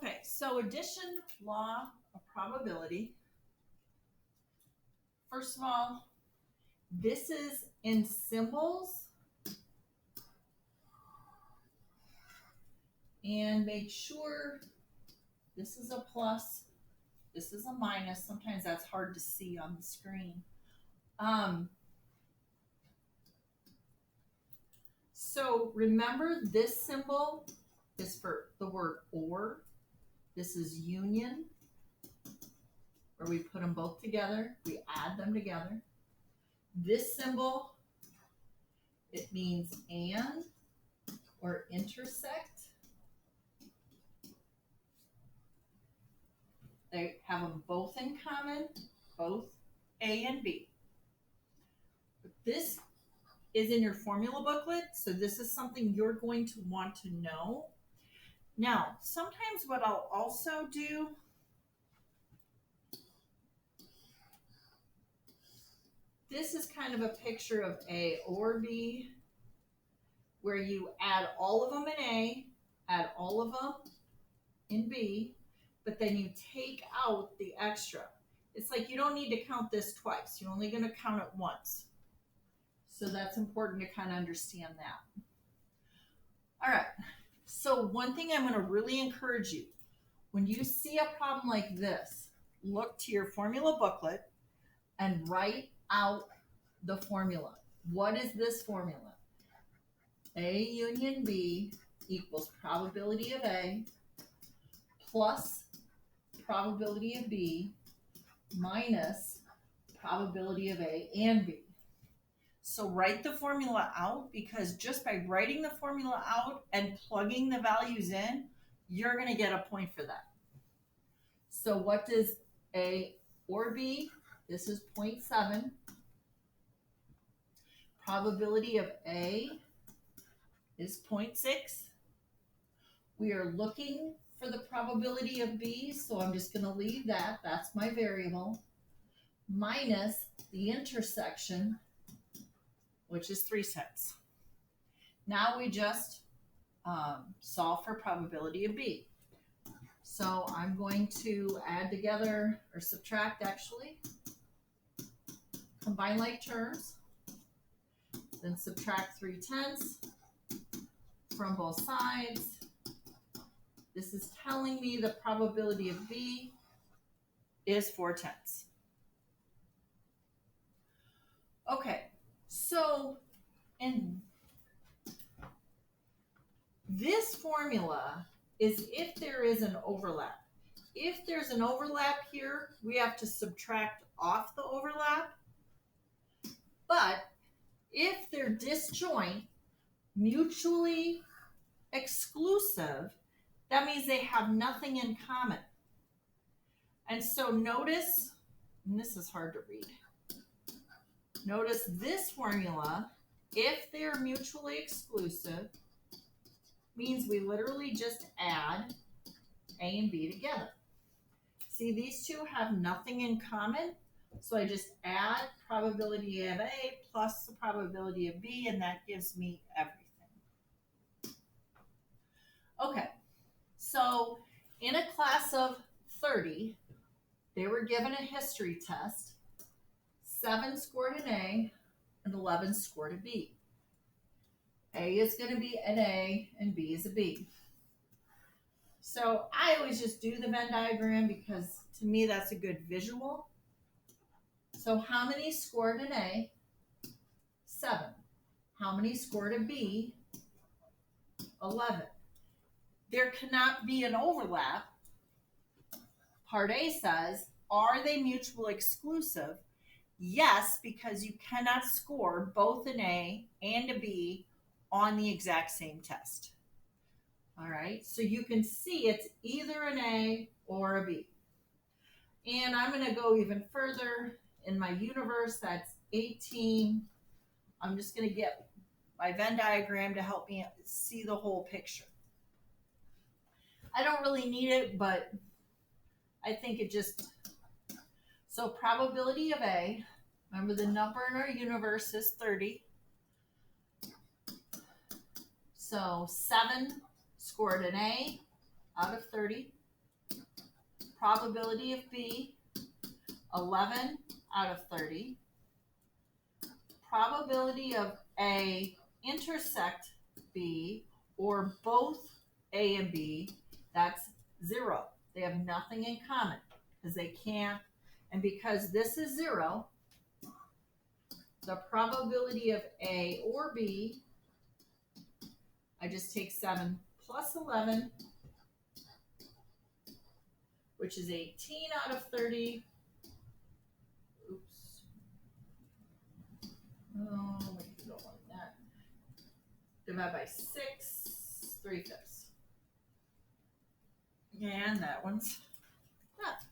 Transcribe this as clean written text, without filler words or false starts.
Okay, so addition law of probability. First of all, this is in symbols. And make sure this is a plus, this is a minus. Sometimes that's hard to see on the screen. So remember, this symbol is for the word or. This is union, where we put them both together. We add them together. This symbol, it means and or intersect. They have them both in common, both A and B. But this is in your formula booklet, so this is something you're going to want to know. Now, sometimes what I'll also do, this is kind of a picture of A or B, where you add all of them in A, add all of them in B, but then you take out the extra. It's like you don't need to count this twice. You're only going to count it once. So that's important to kind of understand that. All right. So one thing I'm going to really encourage you, when you see a problem like this, look to your formula booklet and write out the formula. What is this formula? A union B equals probability of A plus probability of B minus probability of A and B. So write the formula out, because just by writing the formula out and plugging the values in, you're going to get a point for that. So what does A or B? This is 0.7. Probability of A is 0.6. We are looking for the probability of B, so I'm just going to leave that. That's my variable. Minus the intersection, which is 3 cents. Now we just solve for probability of B. So I'm going to add together, or subtract actually, combine like terms, then subtract 3/10 from both sides. This is telling me the probability of B is 4/10. Okay, so in this formula is if there is an overlap. If there's an overlap here, we have to subtract off the overlap. But if they're disjoint, mutually exclusive, that means they have nothing in common. And so notice, and this is hard to read, notice this formula, if they're mutually exclusive, means we literally just add A and B together. See, these two have nothing in common, so I just add probability of A plus the probability of B, and that gives me everything. Okay, so in a class of 30, they were given a history test. 7 scored an A and 11 scored a B. A is going to be an A and B is a B. So I always just do the Venn diagram because to me that's a good visual. So how many scored an A? 7. How many scored a B? 11. There cannot be an overlap. Part A says, are they mutually exclusive? Yes, because you cannot score both an A and a B on the exact same test. All right, so you can see it's either an A or a B. And I'm going to go even further. In my universe, that's 18. I'm just going to get my Venn diagram to help me see the whole picture. I don't really need it, but I think it just... So probability of A, remember the number in our universe is 30. So 7 scored an A out of 30. probability of B, 11 out of 30. Probability of A intersect B, or both A and B, that's 0. They have nothing in common because they can't, and because this is 0, the probability of A or B, I just take 7 plus 11, which is 18 out of 30. Oops. Oh, we can go like that. Divide by 6, 3/5. And that one's done.